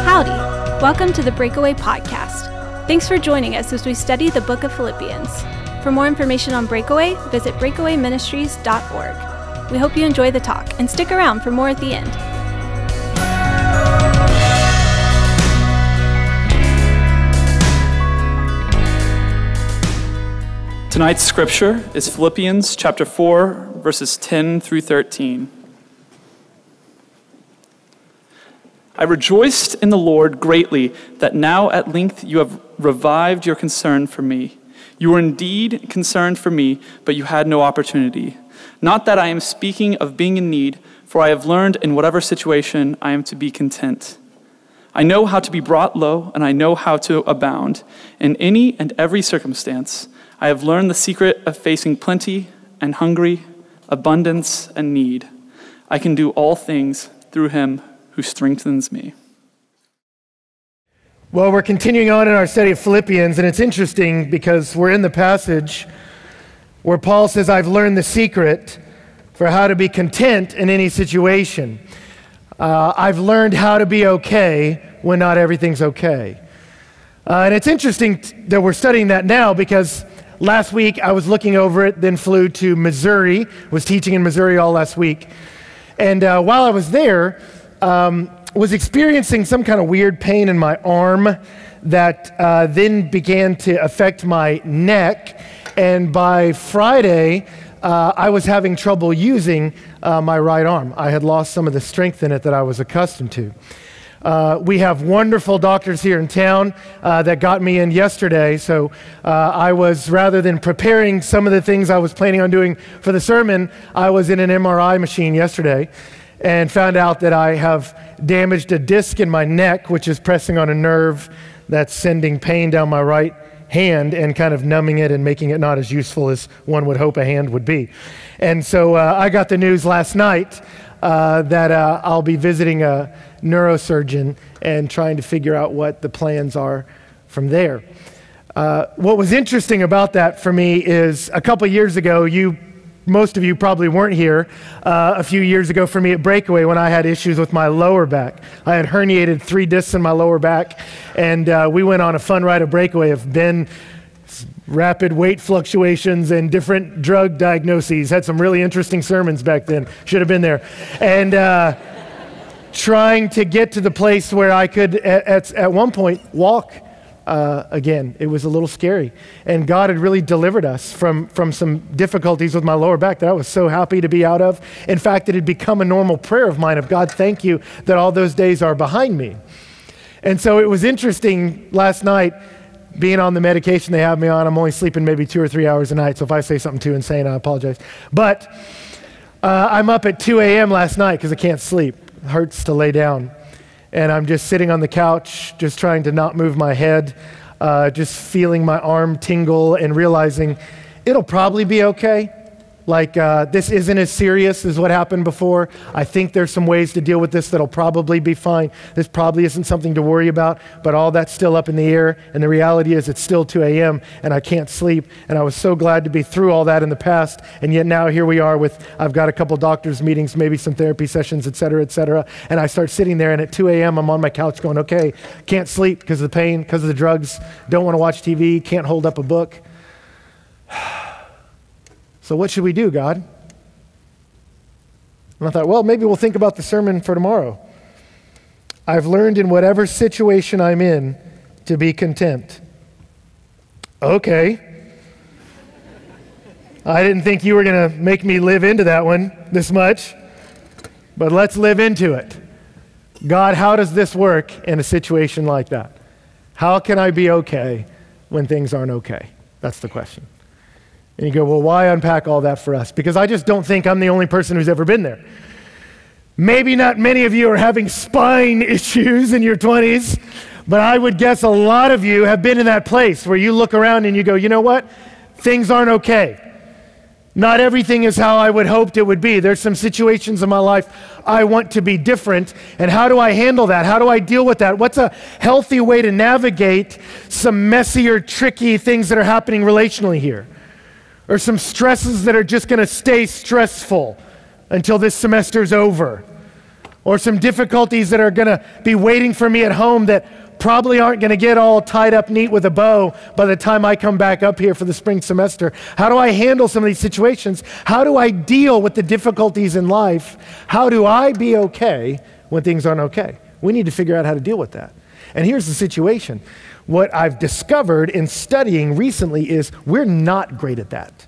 Howdy. Welcome to the Breakaway podcast. Thanks for joining us as we study the book of Philippians. For more information on Breakaway, visit breakawayministries.org. We hope you enjoy the talk and stick around for more at the end. Tonight's scripture is Philippians chapter 4, verses 10 through 13. I rejoiced in the Lord greatly that now at length you have revived your concern for me. You were indeed concerned for me, but you had no opportunity. Not that I am speaking of being in need, for I have learned in whatever situation I am to be content. I know how to be brought low, and I know how to abound. In any and every circumstance, I have learned the secret of facing plenty and hungry, abundance and need. I can do all things through him who strengthens me. Well, we're continuing on in our study of Philippians, and it's interesting because we're in the passage where Paul says, I've learned the secret for how to be content in any situation. I've learned how to be okay when not everything's okay. And it's interesting that we're studying that now because last week I was looking over it, then flew to Missouri, was teaching in Missouri all last week. And while I was there, was experiencing some kind of weird pain in my arm that then began to affect my neck. And by Friday, I was having trouble using my right arm. I had lost some of the strength in it that I was accustomed to. We have wonderful doctors here in town that got me in yesterday, so I was, rather than preparing some of the things I was planning on doing for the sermon, I was in an MRI machine yesterday and found out that I have damaged a disc in my neck, which is pressing on a nerve that's sending pain down my right hand and kind of numbing it and making it not as useful as one would hope a hand would be. And so I got the news last night that I'll be visiting a neurosurgeon and trying to figure out what the plans are from there. What was interesting about that for me is a couple years ago, most of you probably weren't here, a few years ago for me at Breakaway when I had issues with my lower back. I had herniated 3 discs in my lower back, and we went on a fun ride at Breakaway of Ben, rapid weight fluctuations and different drug diagnoses. Had some really interesting sermons back then. Should have been there. And trying to get to the place where I could, at one point, walk again. It was a little scary. And God had really delivered us from some difficulties with my lower back that I was so happy to be out of. In fact, it had become a normal prayer of mine of, God, thank you that all those days are behind me. And so it was interesting last night, being on the medication they have me on. I'm only sleeping maybe 2 or 3 hours a night, so if I say something too insane, I apologize. But I'm up at 2 a.m. last night because I can't sleep. It hurts to lay down. And I'm just sitting on the couch, just trying to not move my head, just feeling my arm tingle and realizing it'll probably be okay. Like, this isn't as serious as what happened before. I think there's some ways to deal with this that'll probably be fine. This probably isn't something to worry about, but all that's still up in the air, and the reality is it's still 2 a.m., and I can't sleep, and I was so glad to be through all that in the past, and yet now here we are with, I've got a couple doctor's meetings, maybe some therapy sessions, et cetera, and I start sitting there, and at 2 a.m., I'm on my couch going, okay, can't sleep because of the pain, because of the drugs, don't want to watch TV, can't hold up a book. So what should we do, God? And I thought, well, maybe we'll think about the sermon for tomorrow. I've learned in whatever situation I'm in to be content. Okay. I didn't think you were going to make me live into that one this much, but let's live into it. God, how does this work in a situation like that? How can I be okay when things aren't okay? That's the question. And you go, well, why unpack all that for us? Because I just don't think I'm the only person who's ever been there. Maybe not many of you are having spine issues in your 20s, but I would guess a lot of you have been in that place where you look around and you go, you know what? Things aren't okay. Not everything is how I would hoped it would be. There's some situations in my life I want to be different, and how do I handle that? How do I deal with that? What's a healthy way to navigate some messier, tricky things that are happening relationally here? Or some stresses that are just going to stay stressful. until this semester's over, or some difficulties that are going to be waiting for me at home that probably aren't going to get all tied up neat with a bow by the time I come back up here for the spring semester. How do I handle some of these situations? How do I deal with the difficulties in life? How do I be okay when things aren't okay? We need to figure out how to deal with that. And here's the situation. What I've discovered in studying recently is we're not great at that.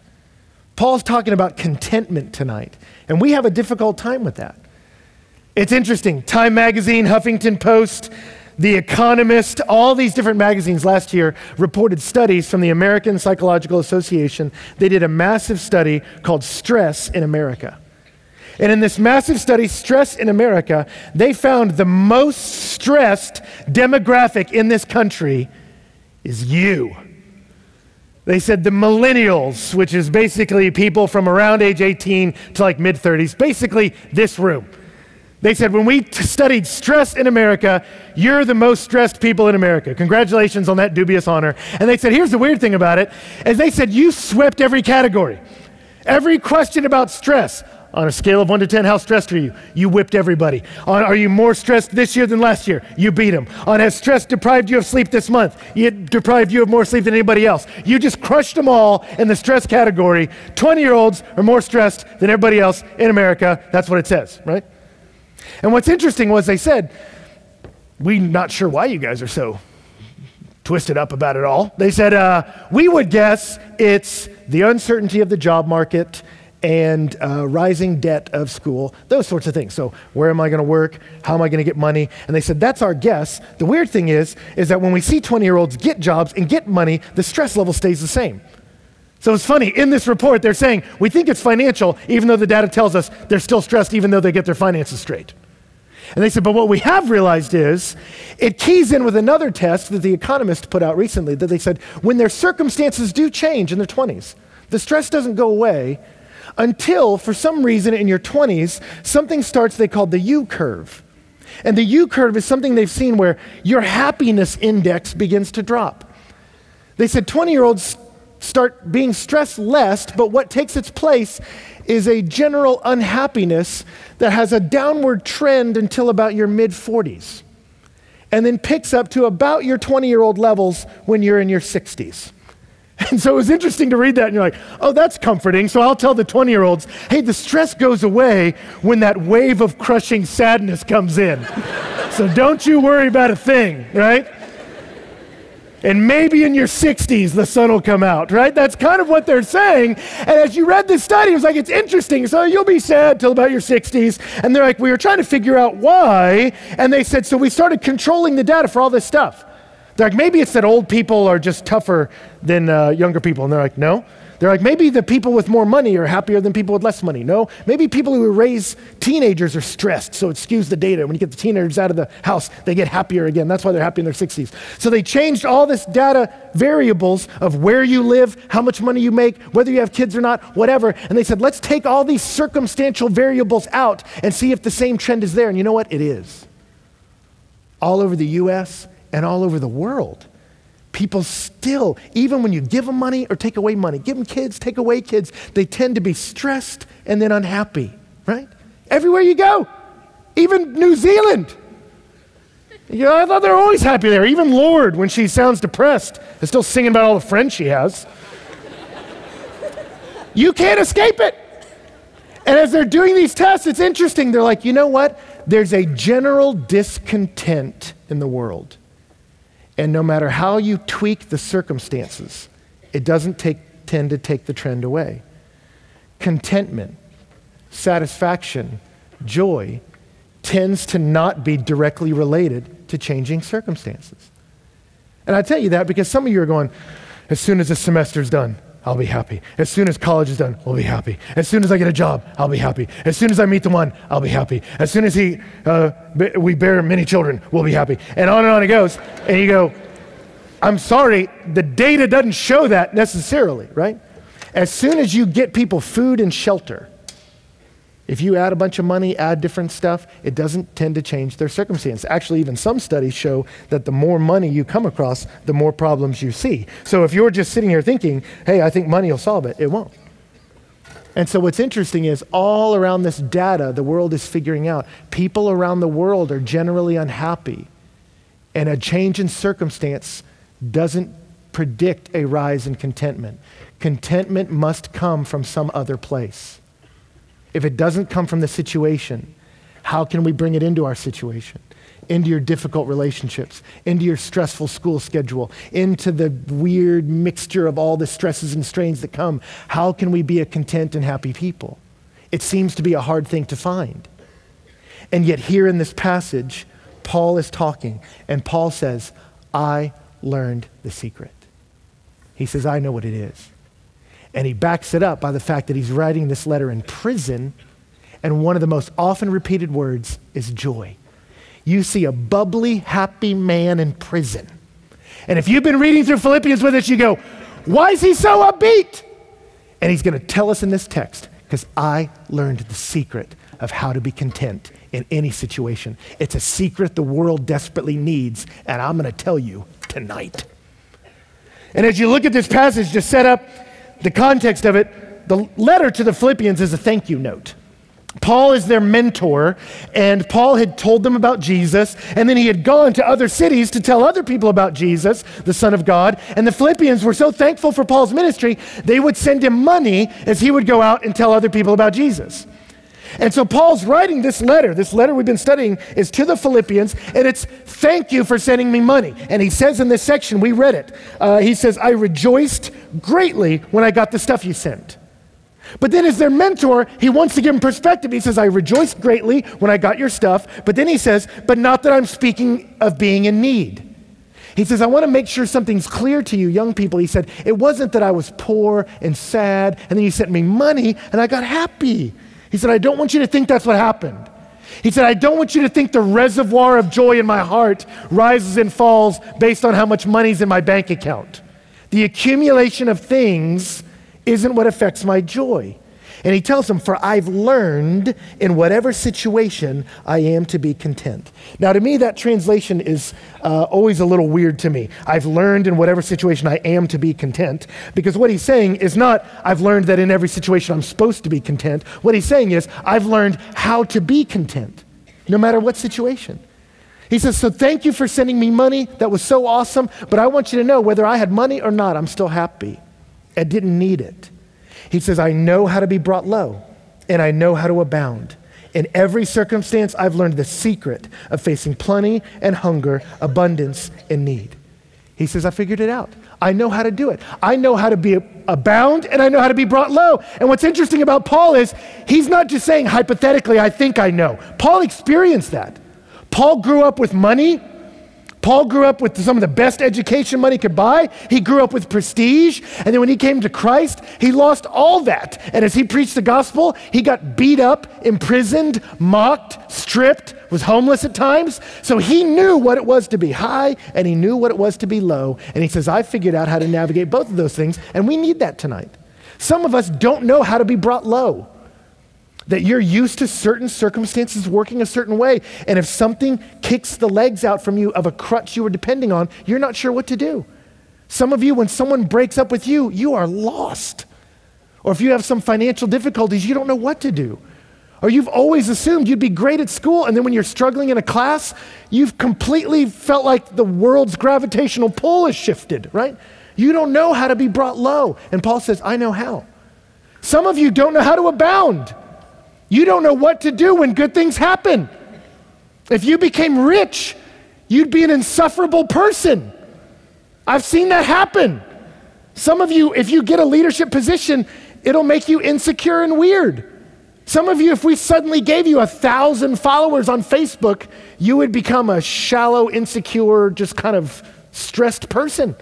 Paul's talking about contentment tonight, and we have a difficult time with that. It's interesting. Time Magazine, Huffington Post, The Economist, all these different magazines last year reported studies from the American Psychological Association. They did a massive study called Stress in America. And in this massive study, Stress in America, they found the most stressed demographic in this country is you. They said the millennials, which is basically people from around age 18 to like mid-30s, basically this room. They said, when we studied stress in America, you're the most stressed people in America. Congratulations on that dubious honor. And they said, here's the weird thing about it, is they said, you swept every category. Every question about stress. On a scale of 1 to 10, how stressed are you? You whipped everybody. Are you more stressed this year than last year? You beat them. Has stress deprived you of sleep this month? It deprived you of more sleep than anybody else. You just crushed them all in the stress category. 20-year-olds are more stressed than everybody else in America. That's what it says, right? And what's interesting was they said, we're not sure why you guys are so twisted up about it all. They said, we would guess it's the uncertainty of the job market and rising debt of school, those sorts of things. So where am I going to work? How am I going to get money? And they said, that's our guess. The weird thing is that when we see 20-year-olds get jobs and get money, the stress level stays the same. So it's funny, in this report, they're saying, we think it's financial, even though the data tells us they're still stressed, even though they get their finances straight. And they said, but what we have realized is, it keys in with another test that The Economist put out recently, that they said, when their circumstances do change in their 20s, the stress doesn't go away until, for some reason in your 20s, something starts they call the U-curve. And the U-curve is something they've seen where your happiness index begins to drop. They said 20-year-olds start being stressed less, but what takes its place is a general unhappiness that has a downward trend until about your mid-40s, and then picks up to about your 20-year-old levels when you're in your 60s. And so it was interesting to read that, and you're like, oh, that's comforting. So I'll tell the 20-year-olds, hey, the stress goes away when that wave of crushing sadness comes in. So don't you worry about a thing, right? And maybe in your 60s, the sun will come out, right? That's kind of what they're saying. And as you read this study, it was like, it's interesting. So you'll be sad till about your 60s. And they're like, we were trying to figure out why. And they said, so we started controlling the data for all this stuff. They're like, maybe it's that old people are just tougher than younger people. And they're like, no. They're like, maybe the people with more money are happier than people with less money. No. Maybe people who raise teenagers are stressed, so it skews the data. When you get the teenagers out of the house, they get happier again. That's why they're happy in their 60s. So they changed all this data variables of where you live, how much money you make, whether you have kids or not, whatever. And they said, let's take all these circumstantial variables out and see if the same trend is there. And you know what? It is. All over the U.S., and all over the world, people still, even when you give them money or take away money, give them kids, take away kids, they tend to be stressed and then unhappy, right? Everywhere you go, even New Zealand. You know, I thought they're always happy there. Even Lord, when she sounds depressed, is still singing about all the friends she has. You can't escape it. And as they're doing these tests, it's interesting. They're like, you know what? There's a general discontent in the world. And no matter how you tweak the circumstances, it doesn't tend to take the trend away. Contentment, satisfaction, joy tends to not be directly related to changing circumstances. And I tell you that because some of you are going, as soon as the semester's done, I'll be happy. As soon as college is done, we'll be happy. As soon as I get a job, I'll be happy. As soon as I meet the one, I'll be happy. As soon as we bear many children, we'll be happy. And on it goes. And you go, I'm sorry, the data doesn't show that necessarily, right? As soon as you get people food and shelter, if you add a bunch of money, add different stuff, it doesn't tend to change their circumstance. Actually, even some studies show that the more money you come across, the more problems you see. So if you're just sitting here thinking, hey, I think money will solve it, it won't. And so what's interesting is all around this data, the world is figuring out people around the world are generally unhappy. And a change in circumstance doesn't predict a rise in contentment. Contentment must come from some other place. If it doesn't come from the situation, how can we bring it into our situation? Into your difficult relationships, into your stressful school schedule, into the weird mixture of all the stresses and strains that come. How can we be a content and happy people? It seems to be a hard thing to find. And yet here in this passage, Paul is talking, and Paul says, I learned the secret. He says, I know what it is. And he backs it up by the fact that he's writing this letter in prison, and one of the most often repeated words is joy. You see a bubbly, happy man in prison. And if you've been reading through Philippians with us, you go, why is he so upbeat? And he's going to tell us in this text, because I learned the secret of how to be content in any situation. It's a secret the world desperately needs, and I'm going to tell you tonight. And as you look at this passage to set up the context of it, the letter to the Philippians is a thank you note. Paul is their mentor, and Paul had told them about Jesus, and then he had gone to other cities to tell other people about Jesus, the Son of God, and the Philippians were so thankful for Paul's ministry, they would send him money as he would go out and tell other people about Jesus. And so Paul's writing this letter we've been studying is to the Philippians, and it's thank you for sending me money. And he says in this section, we read it, he says, I rejoiced greatly when I got the stuff you sent. But then as their mentor, he wants to give them perspective. He says, I rejoiced greatly when I got your stuff. But then he says, but not that I'm speaking of being in need. He says, I want to make sure something's clear to you, young people. He said, it wasn't that I was poor and sad, and then you sent me money, and I got happy. He said, I don't want you to think that's what happened. He said, I don't want you to think the reservoir of joy in my heart rises and falls based on how much money's in my bank account. The accumulation of things isn't what affects my joy. And he tells them, for I've learned in whatever situation I am to be content. Now to me, that translation is always a little weird to me. I've learned in whatever situation I am to be content. Because what he's saying is not, I've learned that in every situation I'm supposed to be content. What he's saying is, I've learned how to be content, no matter what situation. He says, so thank you for sending me money. That was so awesome. But I want you to know, whether I had money or not, I'm still happy. I didn't need it. He says, I know how to be brought low, and I know how to abound. In every circumstance, I've learned the secret of facing plenty and hunger, abundance and need. He says, I figured it out. I know how to do it. I know how to be abound, and I know how to be brought low. And what's interesting about Paul is, he's not just saying hypothetically, I think I know. Paul experienced that. Paul grew up with money. Paul grew up with some of the best education money could buy. He grew up with prestige. And then when he came to Christ, he lost all that. And as he preached the gospel, he got beat up, imprisoned, mocked, stripped, was homeless at times. So he knew what it was to be high, and he knew what it was to be low. And he says, I figured out how to navigate both of those things, and we need that tonight. Some of us don't know how to be brought low. That you're used to certain circumstances working a certain way. And if something kicks the legs out from you of a crutch you were depending on, you're not sure what to do. Some of you, when someone breaks up with you, you are lost. Or if you have some financial difficulties, you don't know what to do. Or you've always assumed you'd be great at school, and then when you're struggling in a class, you've completely felt like the world's gravitational pull has shifted, right? You don't know how to be brought low. And Paul says, I know how. Some of you don't know how to abound. You don't know what to do when good things happen. If you became rich, you'd be an insufferable person. I've seen that happen. Some of you, if you get a leadership position, it'll make you insecure and weird. Some of you, if we suddenly gave you 1,000 followers on Facebook, you would become a shallow, insecure, just kind of stressed person.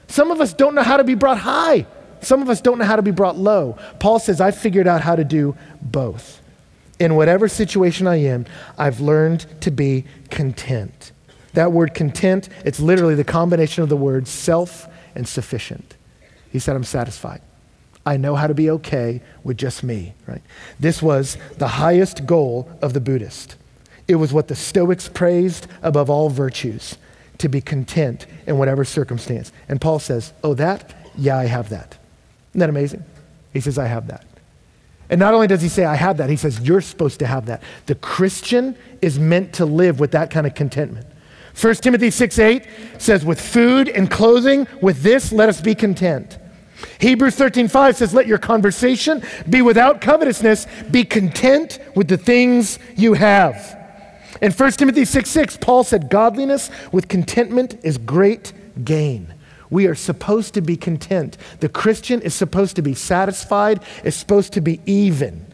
Some of us don't know how to be brought high. Some of us don't know how to be brought low. Paul says, I figured out how to do both. In whatever situation I am, I've learned to be content. That word content, it's literally the combination of the words self and sufficient. He said, I'm satisfied. I know how to be okay with just me, right? This was the highest goal of the Buddhist. It was what the Stoics praised above all virtues, to be content in whatever circumstance. And Paul says, oh, that? Yeah, I have that. Isn't that amazing? He says, I have that. And not only does he say, I have that, he says, you're supposed to have that. The Christian is meant to live with that kind of contentment. 1 Timothy 6:8 says, with food and clothing, with this let us be content. Hebrews 13:5 says, let your conversation be without covetousness, be content with the things you have. In 1 Timothy 6:6, Paul said, godliness with contentment is great gain. We are supposed to be content. The Christian is supposed to be satisfied, is supposed to be even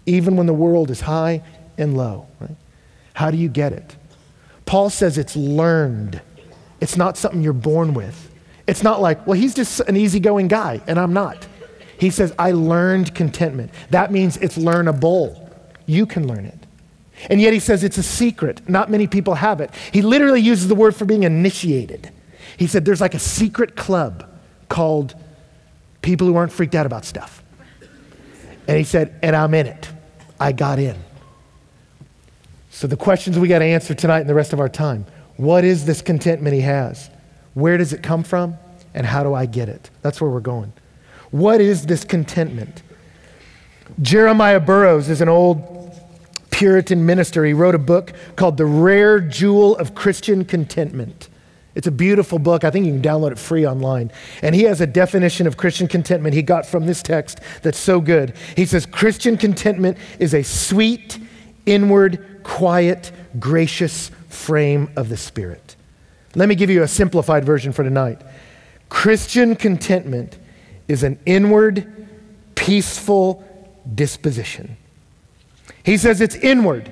when the world is high and low. Right? How do you get it? Paul says it's learned. It's not something you're born with. It's not like, well, he's just an easygoing guy, and I'm not. He says, I learned contentment. That means it's learnable. You can learn it. And yet he says it's a secret. Not many people have it. He literally uses the word for being initiated. He said there's like a secret club called people who aren't freaked out about stuff. And he said, and I'm in it. I got in. So the questions we got to answer tonight and the rest of our time. What is this contentment he has? Where does it come from? And how do I get it? That's where we're going. What is this contentment? Jeremiah Burroughs is an old Puritan minister. He wrote a book called The Rare Jewel of Christian Contentment. It's a beautiful book. I think you can download it free online. And he has a definition of Christian contentment he got from this text that's so good. He says, Christian contentment is a sweet, inward, quiet, gracious frame of the Spirit. Let me give you a simplified version for tonight. Christian contentment is an inward, peaceful disposition. He says it's inward.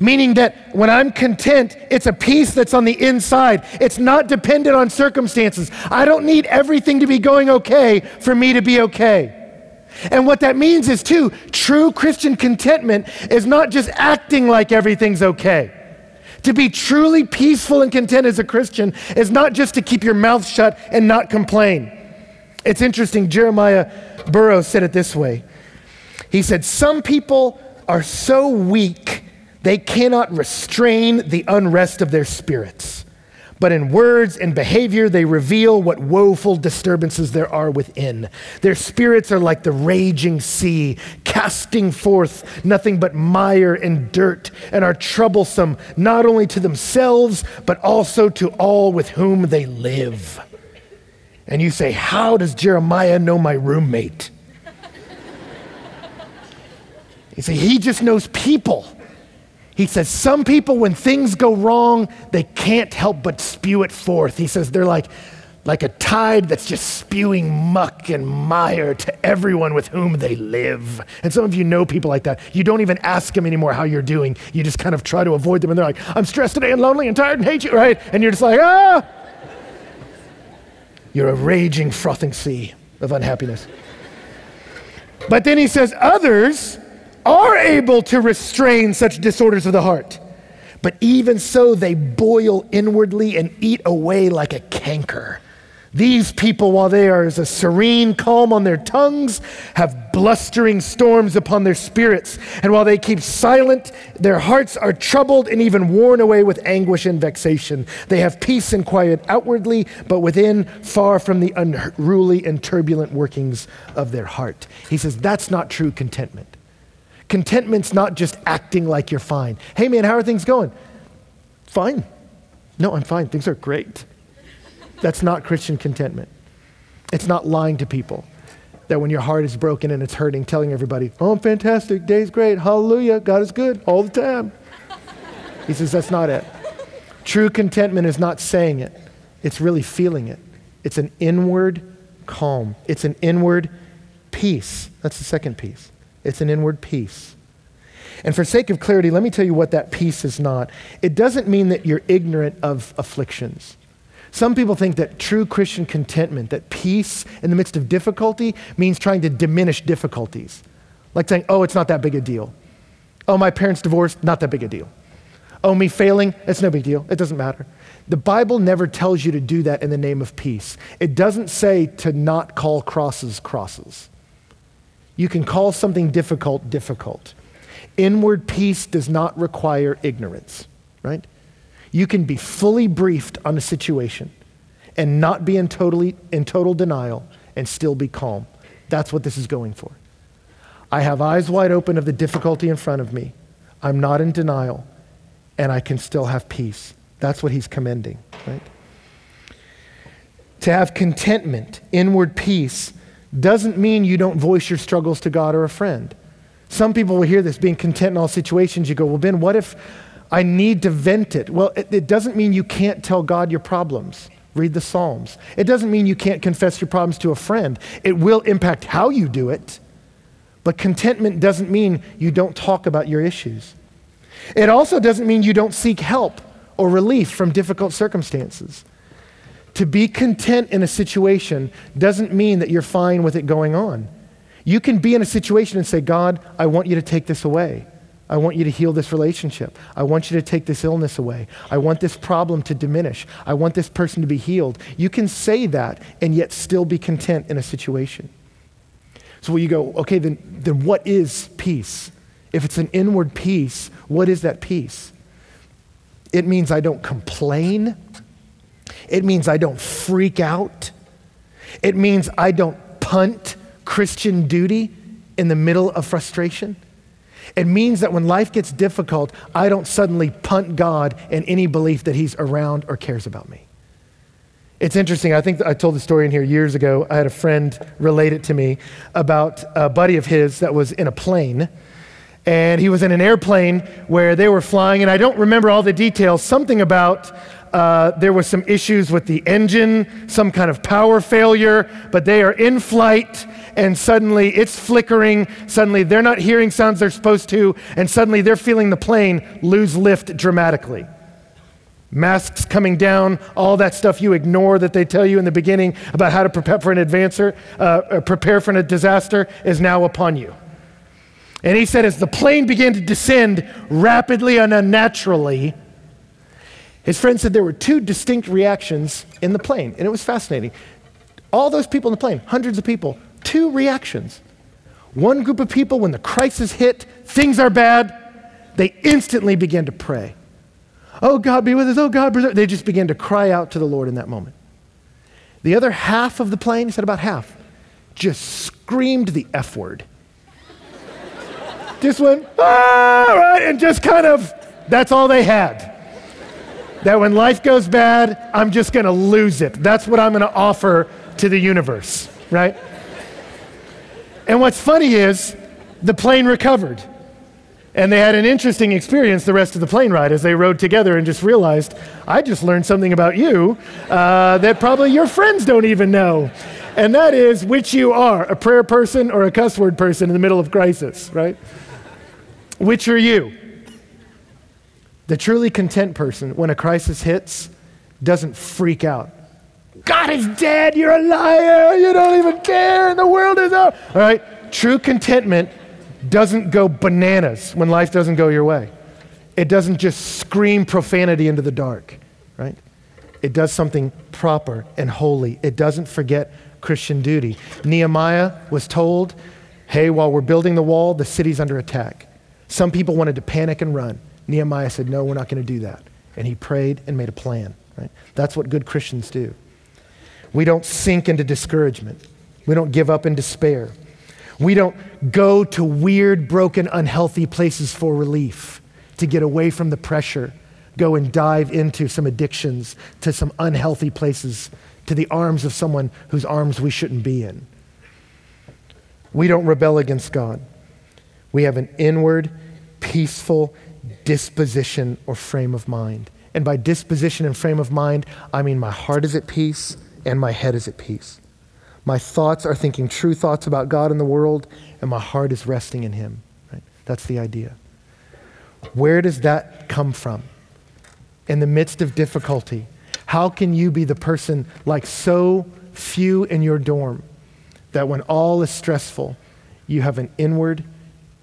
Meaning that when I'm content, it's a peace that's on the inside. It's not dependent on circumstances. I don't need everything to be going okay for me to be okay. And what that means is too, true Christian contentment is not just acting like everything's okay. To be truly peaceful and content as a Christian is not just to keep your mouth shut and not complain. It's interesting, Jeremiah Burroughs said it this way. He said, some people are so weak they cannot restrain the unrest of their spirits. But in words and behavior, they reveal what woeful disturbances there are within. Their spirits are like the raging sea, casting forth nothing but mire and dirt, and are troublesome not only to themselves, but also to all with whom they live. And you say, how does Jeremiah know my roommate? You say, he just knows people. He says, some people, when things go wrong, they can't help but spew it forth. He says they're like a tide that's just spewing muck and mire to everyone with whom they live. And some of you know people like that. You don't even ask them anymore how you're doing. You just kind of try to avoid them. And they're like, I'm stressed today and lonely and tired and hate you, right? And you're just like, ah! You're a raging, frothing sea of unhappiness. But then he says, others are able to restrain such disorders of the heart. But even so, they boil inwardly and eat away like a canker. These people, while they are as a serene calm on their tongues, have blustering storms upon their spirits. And while they keep silent, their hearts are troubled and even worn away with anguish and vexation. They have peace and quiet outwardly, but within, far from the unruly and turbulent workings of their heart. He says that's not true contentment. Contentment's not just acting like you're fine. Hey man, how are things going? Fine. No, I'm fine. Things are great. That's not Christian contentment. It's not lying to people. That when your heart is broken and it's hurting, telling everybody, oh, I'm fantastic, day's great, hallelujah, God is good all the time. He says that's not it. True contentment is not saying it. It's really feeling it. It's an inward calm. It's an inward peace. That's the second piece. It's an inward peace. And for sake of clarity, let me tell you what that peace is not. It doesn't mean that you're ignorant of afflictions. Some people think that true Christian contentment, that peace in the midst of difficulty, means trying to diminish difficulties. Like saying, oh, it's not that big a deal. Oh, my parents divorced, not that big a deal. Oh, me failing, it's no big deal. It doesn't matter. The Bible never tells you to do that in the name of peace. It doesn't say to not call crosses crosses. You can call something difficult, difficult. Inward peace does not require ignorance, right? You can be fully briefed on a situation and not be in total denial and still be calm. That's what this is going for. I have eyes wide open of the difficulty in front of me. I'm not in denial, and I can still have peace. That's what he's commending, right? To have contentment, inward peace, doesn't mean you don't voice your struggles to God or a friend. Some people will hear this, being content in all situations. You go, well, Ben, what if I need to vent it? Well, it doesn't mean you can't tell God your problems. Read the Psalms. It doesn't mean you can't confess your problems to a friend. It will impact how you do it, but contentment doesn't mean you don't talk about your issues. It also doesn't mean you don't seek help or relief from difficult circumstances. To be content in a situation doesn't mean that you're fine with it going on. You can be in a situation and say, God, I want you to take this away. I want you to heal this relationship. I want you to take this illness away. I want this problem to diminish. I want this person to be healed. You can say that and yet still be content in a situation. So you go, okay, then what is peace? If it's an inward peace, what is that peace? It means I don't complain. It means I don't freak out. It means I don't punt Christian duty in the middle of frustration. It means that when life gets difficult, I don't suddenly punt God and any belief that he's around or cares about me. It's interesting. I think I told the story in here years ago. I had a friend relate it to me about a buddy of his that was in a plane. And he was in an airplane where they were flying, and I don't remember all the details. Something about there was some issues with the engine, some kind of power failure, but they are in flight, and suddenly it's flickering. Suddenly they're not hearing sounds they're supposed to, and suddenly they're feeling the plane lose lift dramatically. Masks coming down, all that stuff you ignore that they tell you in the beginning about how to prepare for a disaster is now upon you. And he said as the plane began to descend rapidly and unnaturally, his friend said there were two distinct reactions in the plane, and it was fascinating. All those people in the plane, hundreds of people, two reactions. One group of people, when the crisis hit, things are bad, they instantly began to pray. Oh God, be with us, oh God, preserve. They just began to cry out to the Lord in that moment. The other half of the plane, he said about half, just screamed the F word. Just went, all right, and just kind of, that's all they had. That when life goes bad, I'm just going to lose it. That's what I'm going to offer to the universe, right? And what's funny is the plane recovered. And they had an interesting experience the rest of the plane ride as they rode together and just realized, I just learned something about you that probably your friends don't even know. And that is which you are, a prayer person or a cuss word person in the middle of crisis, right? Which are you? The truly content person, when a crisis hits, doesn't freak out. God is dead, you're a liar, you don't even care, and the world is over. All right, true contentment doesn't go bananas when life doesn't go your way. It doesn't just scream profanity into the dark, right? It does something proper and holy. It doesn't forget Christian duty. Nehemiah was told, hey, while we're building the wall, the city's under attack. Some people wanted to panic and run. Nehemiah said, no, we're not going to do that. And he prayed and made a plan, right? That's what good Christians do. We don't sink into discouragement. We don't give up in despair. We don't go to weird, broken, unhealthy places for relief, to get away from the pressure, go and dive into some addictions, to some unhealthy places, to the arms of someone whose arms we shouldn't be in. We don't rebel against God. We have an inward, peaceful disposition or frame of mind. And by disposition and frame of mind, I mean my heart is at peace and my head is at peace. My thoughts are thinking true thoughts about God and the world, and my heart is resting in him. Right? That's the idea. Where does that come from? In the midst of difficulty, how can you be the person like so few in your dorm that when all is stressful, you have an inward,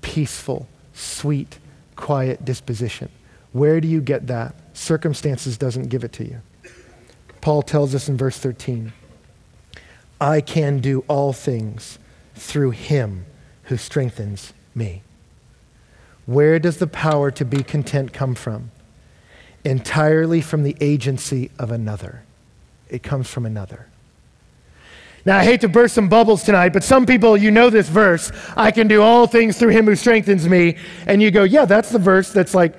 peaceful, sweet, quiet disposition? Where do you get that? Circumstances doesn't give it to you. Paul tells us in verse 13, I can do all things through him who strengthens me. Where does the power to be content come from? Entirely from the agency of another. It comes from another. Now, I hate to burst some bubbles tonight, but some people, you know this verse, I can do all things through him who strengthens me. And you go, yeah, that's the verse that's like,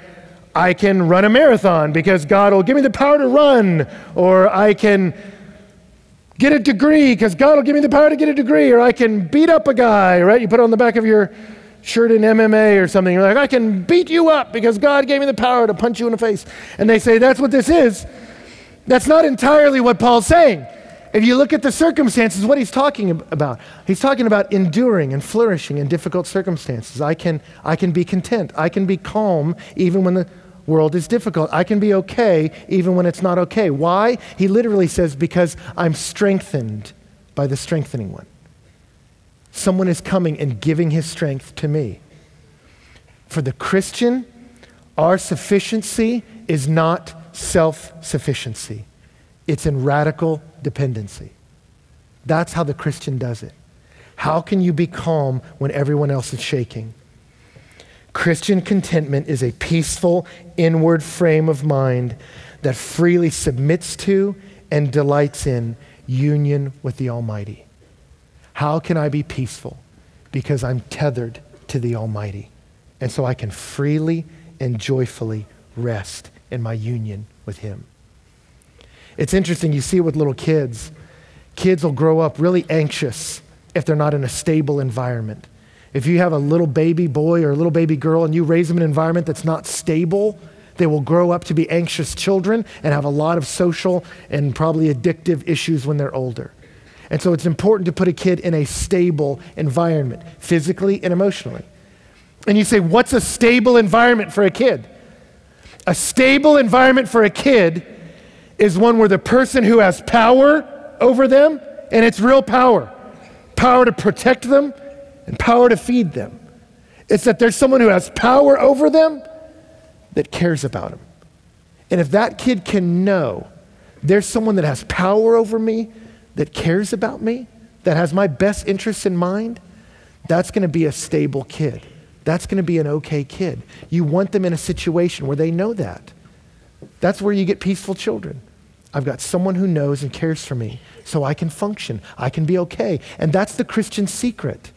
I can run a marathon because God will give me the power to run. Or I can get a degree because God will give me the power to get a degree. Or I can beat up a guy, right? You put it on the back of your shirt in MMA or something. You're like, I can beat you up because God gave me the power to punch you in the face. And they say, that's what this is. That's not entirely what Paul's saying. If you look at the circumstances, what he's talking about enduring and flourishing in difficult circumstances. I can be content. I can be calm even when the world is difficult. I can be okay even when it's not okay. Why? He literally says, because I'm strengthened by the strengthening one. Someone is coming and giving his strength to me. For the Christian, our sufficiency is not self-sufficiency. It's in radical dependency. That's how the Christian does it. How can you be calm when everyone else is shaking? Christian contentment is a peaceful inward frame of mind that freely submits to and delights in union with the Almighty. How can I be peaceful? Because I'm tethered to the Almighty. And so I can freely and joyfully rest in my union with him. It's interesting, you see it with little kids. Kids will grow up really anxious if they're not in a stable environment. If you have a little baby boy or a little baby girl and you raise them in an environment that's not stable, they will grow up to be anxious children and have a lot of social and probably addictive issues when they're older. And so it's important to put a kid in a stable environment, physically and emotionally. And you say, what's a stable environment for a kid? A stable environment for a kid is one where the person who has power over them, and it's real power to protect them and power to feed them. It's that there's someone who has power over them that cares about them. And if that kid can know there's someone that has power over me, that cares about me, that has my best interests in mind, that's going to be a stable kid. That's going to be an okay kid. You want them in a situation where they know that. That's where you get peaceful children. I've got someone who knows and cares for me, so I can function. I can be okay. And that's the Christian secret.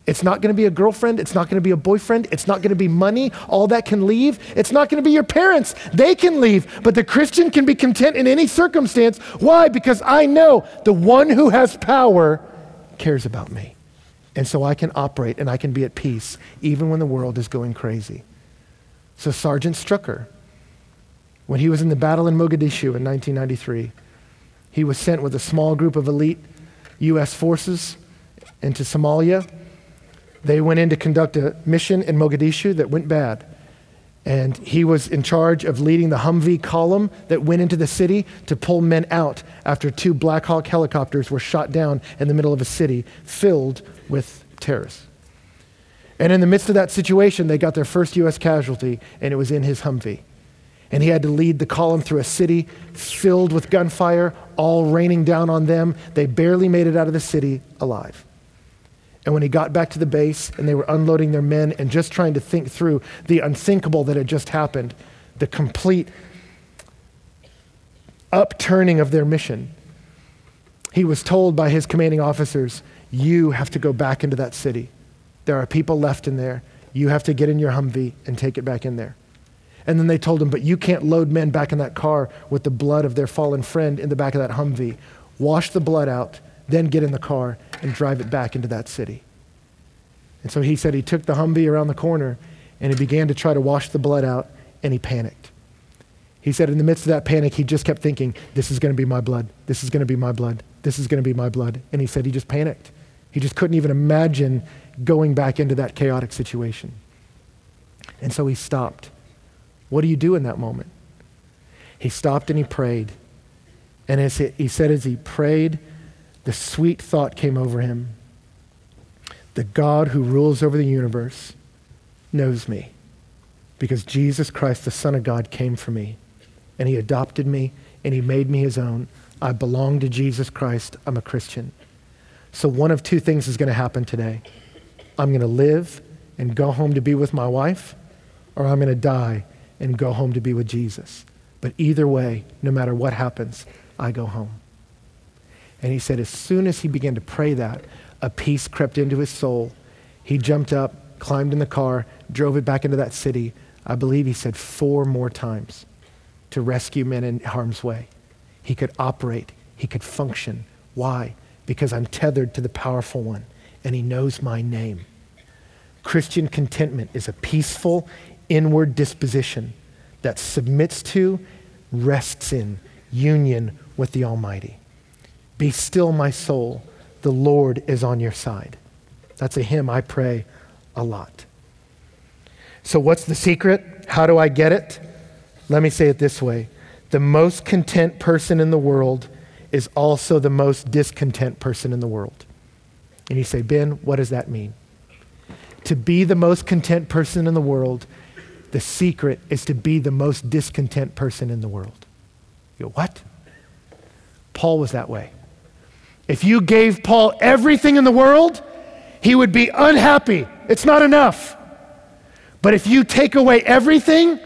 It's not going to be a girlfriend. It's not going to be a boyfriend. It's not going to be money. All that can leave. It's not going to be your parents. They can leave. But the Christian can be content in any circumstance. Why? Because I know the one who has power cares about me. And so I can operate and I can be at peace even when the world is going crazy. So Sergeant Strucker, when he was in the battle in Mogadishu in 1993, he was sent with a small group of elite U.S. forces into Somalia. They went in to conduct a mission in Mogadishu that went bad. And he was in charge of leading the Humvee column that went into the city to pull men out after 2 Black Hawk helicopters were shot down in the middle of a city filled with terrorists. And in the midst of that situation, they got their first U.S. casualty, and it was in his Humvee. And he had to lead the column through a city filled with gunfire, all raining down on them. They barely made it out of the city alive. And when he got back to the base and they were unloading their men and just trying to think through the unthinkable that had just happened, the complete upturning of their mission, he was told by his commanding officers, you have to go back into that city. There are people left in there. You have to get in your Humvee and take it back in there. And then they told him, but you can't load men back in that car with the blood of their fallen friend in the back of that Humvee. Wash the blood out, then get in the car and drive it back into that city. And so he said he took the Humvee around the corner and he began to try to wash the blood out, and he panicked. He said in the midst of that panic, he just kept thinking, this is going to be my blood. This is going to be my blood. This is going to be my blood. And he said he just panicked. He just couldn't even imagine going back into that chaotic situation. And so he stopped. What do you do in that moment? He stopped and he prayed. And as he said, as he prayed, the sweet thought came over him. The God who rules over the universe knows me because Jesus Christ, the Son of God, came for me. And he adopted me and he made me his own. I belong to Jesus Christ. I'm a Christian. So one of 2 things is going to happen today. I'm going to live and go home to be with my wife, or I'm going to die and go home to be with Jesus. But either way, no matter what happens, I go home. And he said, as soon as he began to pray that, a peace crept into his soul. He jumped up, climbed in the car, drove it back into that city. I believe he said 4 more times to rescue men in harm's way. He could operate. He could function. Why? Because I'm tethered to the powerful one, and he knows my name. Christian contentment is a peaceful, inward disposition that submits to, rests in, union with the Almighty. Be still, my soul. The Lord is on your side. That's a hymn I pray a lot. So what's the secret? How do I get it? Let me say it this way. The most content person in the world is also the most discontent person in the world. And you say, Ben, what does that mean? To be the most content person in the world, the secret is to be the most discontent person in the world. You go, what? Paul was that way. If you gave Paul everything in the world, he would be unhappy. It's not enough. But if you take away everything,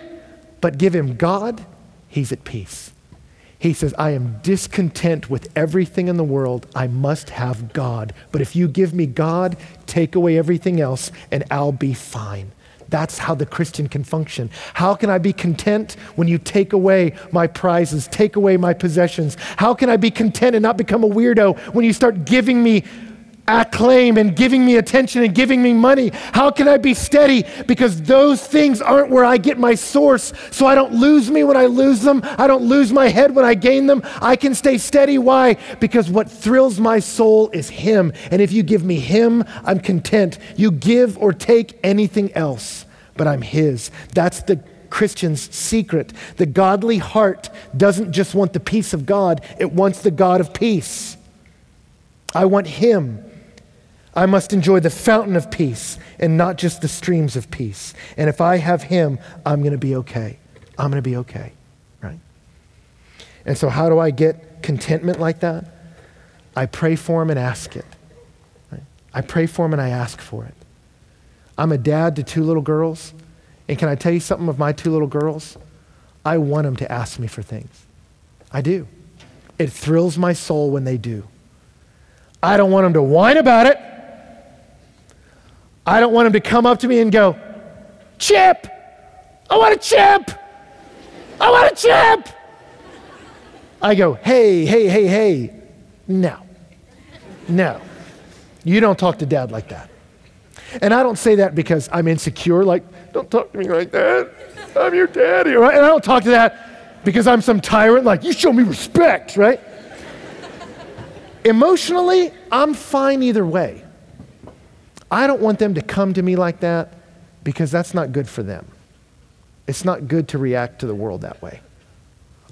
but give him God, he's at peace. He says, I am discontent with everything in the world. I must have God. But if you give me God, take away everything else, and I'll be fine. That's how the Christian can function. How can I be content when you take away my prizes, take away my possessions? How can I be content and not become a weirdo when you start giving me acclaim and giving me attention and giving me money? How can I be steady? Because those things aren't where I get my source, so I don't lose me when I lose them. I don't lose my head when I gain them. I can stay steady. Why? Because what thrills my soul is Him. And if you give me Him, I'm content. You give or take anything else, but I'm His. That's the Christian's secret. The godly heart doesn't just want the peace of God, it wants the God of peace. I want Him. I must enjoy the fountain of peace and not just the streams of peace. And if I have Him, I'm going to be okay. I'm going to be okay, right? And so how do I get contentment like that? I pray for Him and ask it. Right? I pray for Him and I ask for it. I'm a dad to 2 little girls, and can I tell you something of my 2 little girls? I want them to ask me for things. I do. It thrills my soul when they do. I don't want them to whine about it. I don't want them to come up to me and go, Chip, I want a chip. I want a chip. I go, hey. No. You don't talk to Dad like that. And I don't say that because I'm insecure, like, don't talk to me like that. I'm your daddy, right? And I don't talk to that because I'm some tyrant, like, you show me respect, right? Emotionally, I'm fine either way. I don't want them to come to me like that because that's not good for them. It's not good to react to the world that way.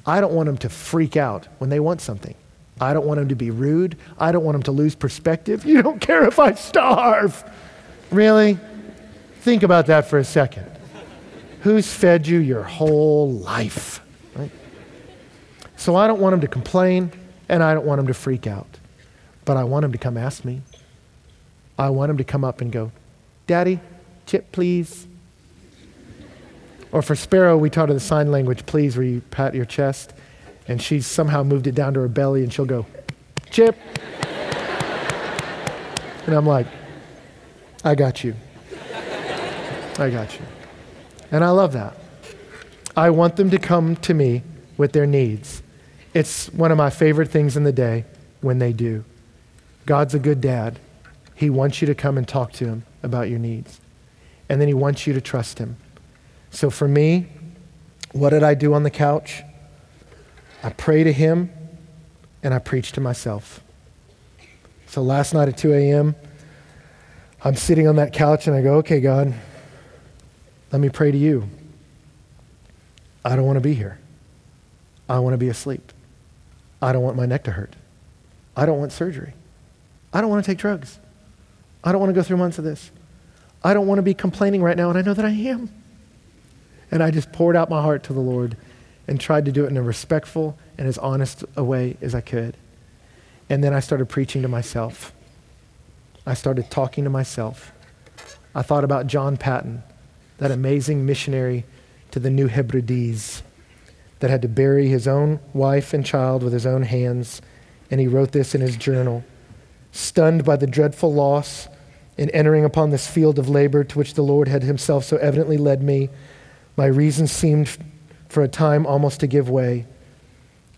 I don't want them to freak out when they want something. I don't want them to be rude. I don't want them to lose perspective. You don't care if I starve. Really? Think about that for a second. Who's fed you your whole life? Right? So I don't want them to complain, and I don't want them to freak out. But I want them to come ask me. I want them to come up and go, Daddy, chip, please. Or for Sparrow, we taught her the sign language, please, where you pat your chest. And she's somehow moved it down to her belly, and she'll go, chip. And I'm like, I got you. I got you. And I love that. I want them to come to me with their needs. It's one of my favorite things in the day when they do. God's a good dad. He wants you to come and talk to Him about your needs. And then He wants you to trust Him. So for me, what did I do on the couch? I pray to Him and I preach to myself. So last night at 2 a.m., I'm sitting on that couch and I go, okay, God, let me pray to you. I don't want to be here. I want to be asleep. I don't want my neck to hurt. I don't want surgery. I don't want to take drugs. I don't want to go through months of this. I don't want to be complaining right now, and I know that I am. And I just poured out my heart to the Lord and tried to do it in a respectful and as honest a way as I could. And then I started preaching to myself. I started talking to myself. I thought about John Patton, that amazing missionary to the New Hebrides that had to bury his own wife and child with his own hands And he wrote this in his journal. Stunned by the dreadful loss in entering upon this field of labor to which the Lord had himself so evidently led me, my reason seemed for a time almost to give way.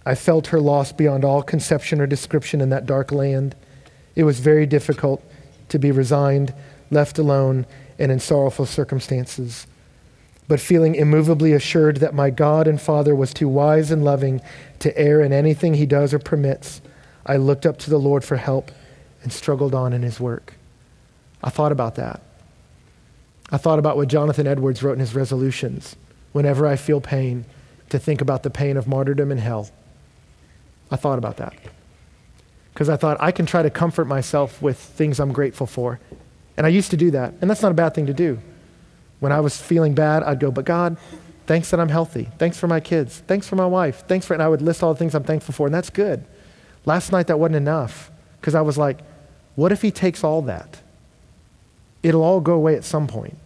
I felt her loss beyond all conception or description in that dark land. It was very difficult to be resigned, left alone, and in sorrowful circumstances. But feeling immovably assured that my God and Father was too wise and loving to err in anything he does or permits, I looked up to the Lord for help and struggled on in his work. I thought about that. I thought about what Jonathan Edwards wrote in his resolutions. Whenever I feel pain, to think about the pain of martyrdom and hell. I thought about that. Because I thought I can try to comfort myself with things I'm grateful for. And I used to do that. And that's not a bad thing to do. When I was feeling bad, I'd go, but God, thanks that I'm healthy. Thanks for my kids. Thanks for my wife. And I would list all the things I'm thankful for. And that's good. Last night, that wasn't enough. Because I was like, what if he takes all that? It'll all go away at some point.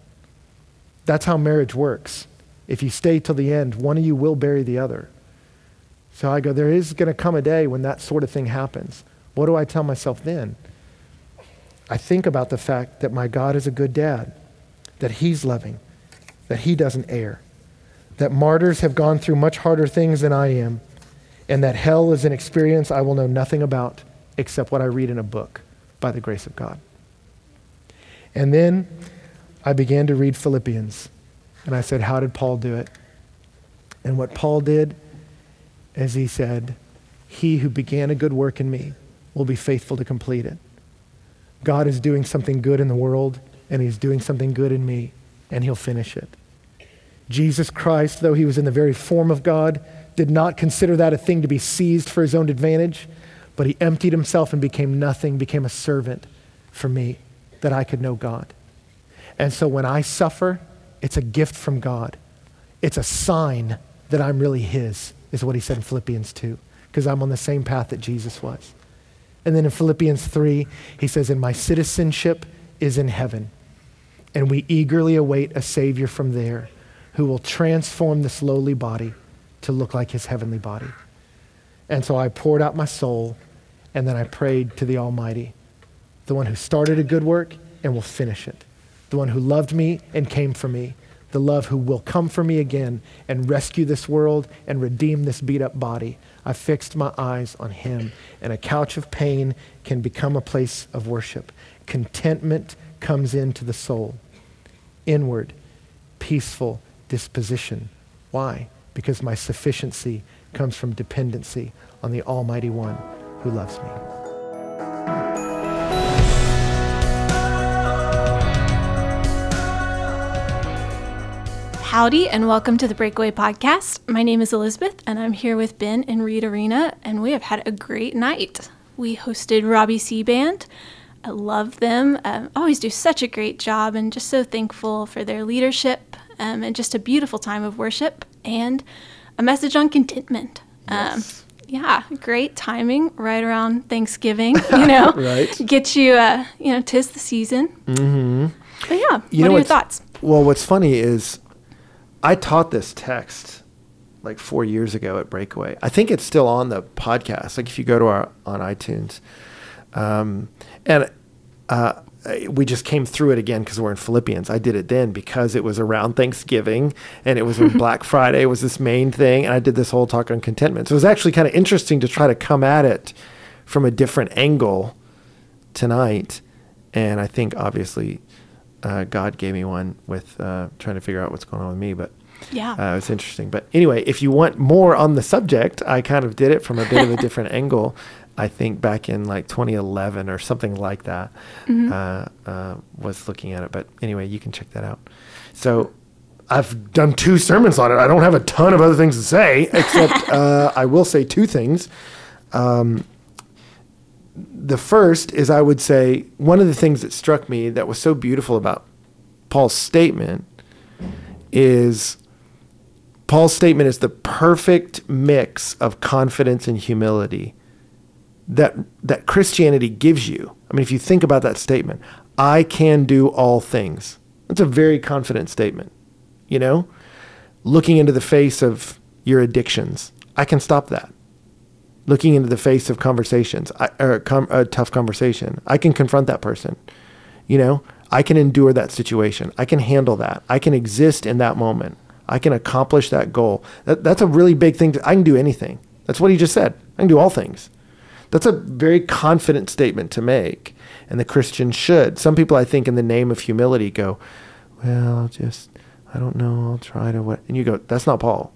That's how marriage works. If you stay till the end, one of you will bury the other. So I go, there is going to come a day when that sort of thing happens. What do I tell myself then? I think about the fact that my God is a good dad, that he's loving, that he doesn't err, that martyrs have gone through much harder things than I am, and that hell is an experience I will know nothing about except what I read in a book by the grace of God. And then I began to read Philippians, and I said, how did Paul do it? And what Paul did is he said, he who began a good work in me will be faithful to complete it. God is doing something good in the world, and he's doing something good in me, and he'll finish it. Jesus Christ, though he was in the very form of God, did not consider that a thing to be seized for his own advantage, but he emptied himself and became nothing, became a servant for me, that I could know God. And so when I suffer, it's a gift from God. It's a sign that I'm really his, is what he said in Philippians 2, because I'm on the same path that Jesus was. And then in Philippians 3, he says, and my citizenship is in heaven, and we eagerly await a Savior from there who will transform this lowly body to look like his heavenly body. And so I poured out my soul, and then I prayed to the Almighty, the one who started a good work and will finish it, the one who loved me and came for me, the love who will come for me again and rescue this world and redeem this beat up body. I fixed my eyes on him, and a couch of pain can become a place of worship. Contentment comes into the soul. Inward, peaceful disposition. Why? Because my sufficiency comes from dependency on the Almighty One who loves me. Howdy, and welcome to the Breakaway podcast. My name is Elizabeth, and I'm here with Ben and Reed Arena, and we have had a great night. We hosted Robbie C. Band. I love them. Always do such a great job, and just so thankful for their leadership, and just a beautiful time of worship, and a message on contentment. Yes. Yeah, great timing right around Thanksgiving, right. Get you, tis the season. Mm-hmm. But yeah, what are your thoughts? Well, what's funny is I taught this text like 4 years ago at Breakaway. I think it's still on the podcast, like if you go to on iTunes. We just came through it again because we're in Philippians. I did it then because it was around Thanksgiving, and it was when Black Friday was this main thing, and I did this whole talk on contentment. So it was actually kind of interesting to try to come at it from a different angle tonight. And I think obviously God gave me one with trying to figure out what's going on with me, but yeah, it's interesting. But anyway, if you want more on the subject, I kind of did it from a bit of a different angle. I think back in like 2011 or something like that, was looking at it. But anyway, you can check that out. So I've done 2 sermons on it. I don't have a ton of other things to say, except I will say 2 things. The first is, I would say, one of the things that struck me that was so beautiful about Paul's statement is the perfect mix of confidence and humility that Christianity gives you. I mean, if you think about that statement, I can do all things. That's a very confident statement, looking into the face of your addictions. I can stop that. looking into the face of conversations, a tough conversation. I can confront that person. I can endure that situation. I can handle that. I can exist in that moment. I can accomplish that goal. That's a really big thing. I can do anything. That's what he just said. I can do all things. That's a very confident statement to make, and the Christian should. Some people, I think, in the name of humility go, well, I don't know, I'll try to what. And you go, that's not Paul.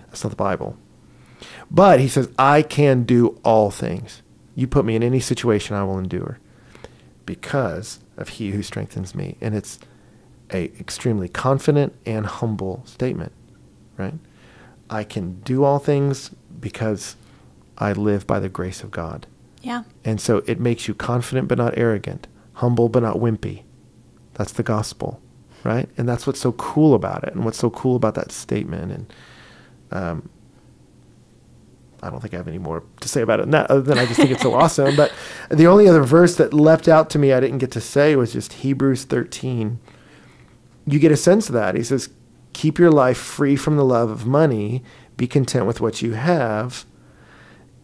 That's not the Bible. But he says, I can do all things. You put me in any situation, I will endure because of he who strengthens me. And it's a extremely confident and humble statement, right? I can do all things because I live by the grace of God. Yeah. And so it makes you confident but not arrogant, humble but not wimpy. That's the gospel, right? And that's what's so cool about it, and what's so cool about that statement. And I don't think I have any more to say about it than that, other than I just think it's so awesome. But the only other verse that leapt out to me I didn't get to say was just Hebrews 13. You get a sense of that. He says, keep your life free from the love of money. Be content with what you have.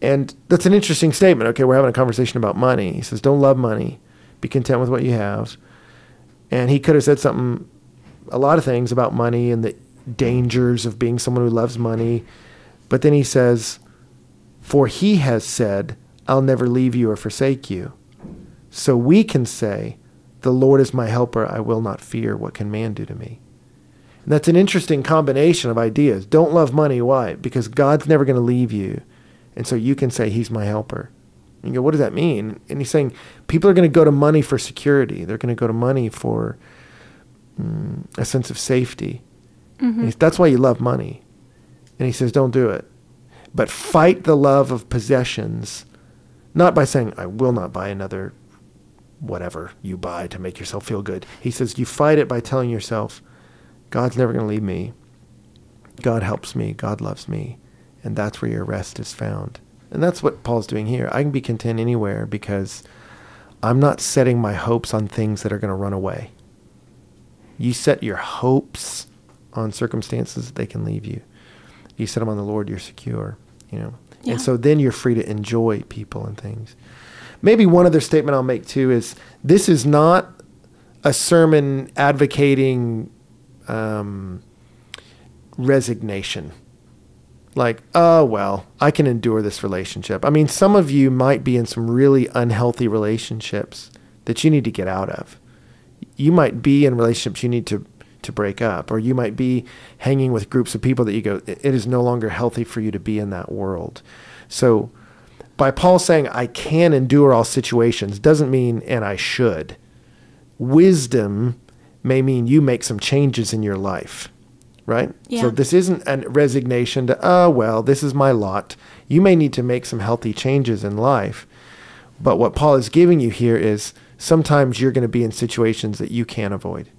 And that's an interesting statement. Okay, we're having a conversation about money. He says, don't love money. Be content with what you have. And he could have said a lot of things about money and the dangers of being someone who loves money. But then he says, for he has said, I'll never leave you or forsake you. So we can say, the Lord is my helper. I will not fear. What can man do to me? And that's an interesting combination of ideas. Don't love money. Why? Because God's never going to leave you. And so you can say, he's my helper. And you go, what does that mean? And he's saying, people are going to go to money for security. They're going to go to money for a sense of safety. Mm-hmm. That's why you love money. And he says, don't do it. But fight the love of possessions, not by saying, I will not buy another whatever you buy to make yourself feel good. He says, you fight it by telling yourself, God's never going to leave me. God helps me. God loves me. And that's where your rest is found. And that's what Paul's doing here. I can be content anywhere because I'm not setting my hopes on things that are going to run away. You set your hopes on circumstances, they can leave you. You set them on the Lord, you're secure, Yeah. And so then you're free to enjoy people and things. Maybe one other statement I'll make too is this is not a sermon advocating resignation. Like, oh, well, I can endure this relationship. I mean, some of you might be in some really unhealthy relationships that you need to get out of. You might be in relationships you need to break up, or you might be hanging with groups of people that you go, it is no longer healthy for you to be in that world. So by Paul saying, I can endure all situations, doesn't mean, and I should. Wisdom may mean you make some changes in your life. Right? Yeah. So this isn't a resignation to, oh, well, this is my lot. You may need to make some healthy changes in life. But what Paul is giving you here is sometimes you're going to be in situations that you can't avoid.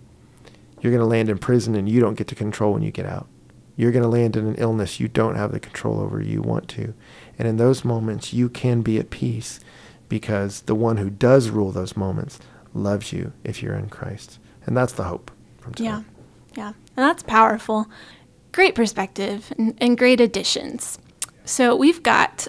You're going to land in prison and you don't get to control when you get out. You're going to land in an illness you don't have the control over you want to. And in those moments, you can be at peace because the one who does rule those moments loves you if you're in Christ. And that's the hope from today. Yeah, and that's powerful. Great perspective and great additions. So we've got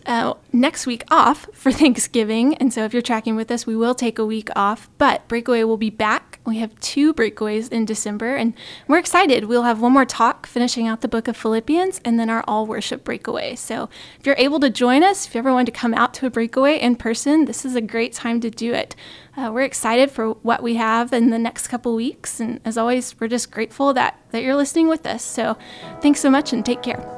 next week off for Thanksgiving. And so if you're tracking with us, we will take a week off. But Breakaway will be back. We have 2 breakaways in December. And we're excited. We'll have one more talk finishing out the book of Philippians and then our all worship breakaway. So if you're able to join us, if you ever want to come out to a breakaway in person, this is a great time to do it. We're excited for what we have in the next couple weeks. And as always, we're just grateful that you're listening with us. So thanks so much and take care.